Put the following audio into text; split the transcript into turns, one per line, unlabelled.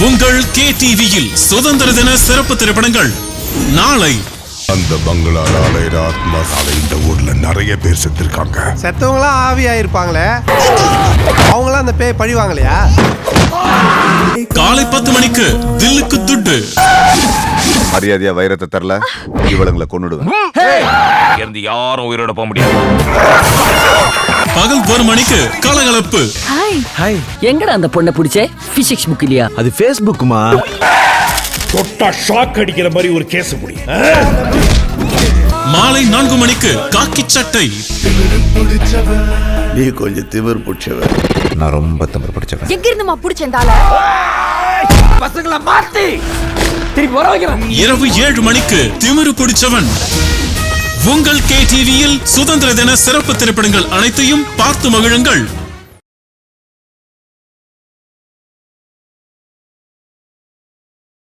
உங்கள் KTVயில் சுதந்திர தின சிறப்பு திரைப்படங்கள் நாளை.
அந்த பங்களால அலையிற ஆத்மாசால இந்த ஊர்ல நிறைய பேர் செத்துருக்காங்க.
செத்தவங்களாம் ஆவியாயிருப்பாங்களே, அவங்களாம் அந்த பேய் பழிவாங்களையா?
காலை 10 மணிக்கு தில்லுக்கு துட்டு.
மரியாதையா வைரத்தை தரல இவளுங்களை கொன்னுடுவேன்.
இருந்து யாரும் உயிரோட போக முடியாது.
பகல் 1 மணிக்கு கலகலப்பு.
ஹாய், எங்கடா அந்த பொண்ணை பிடிச்சே? பிசிக்ஸ் புக் இல்லையா?
அது ஃபேஸ்புக்குமா?
தொட்டா ஷாக் அடிக்கிற மாதிரி ஒரு கேஸ் முடியும்.
மாலை 4 மணிக்கு காக்கி சட்டை.
நீ கொஞ்சம் திமிர் பிடிச்சவன்.
நான் ரொம்ப திமிர் பிடிச்சவன்.
எங்க இருந்துமா பிடிச்சேன்டால
பசங்கள மாத்தி திருப்பி வர வைக்கிறேன்.
இரவு 7 மணிக்கு திமிரு பிடிச்சவன். உங்கள் KTVயில் சுதந்திர தின சிறப்பு திரைப்படங்கள் அனைத்தையும் பார்த்து மகிழுங்கள்.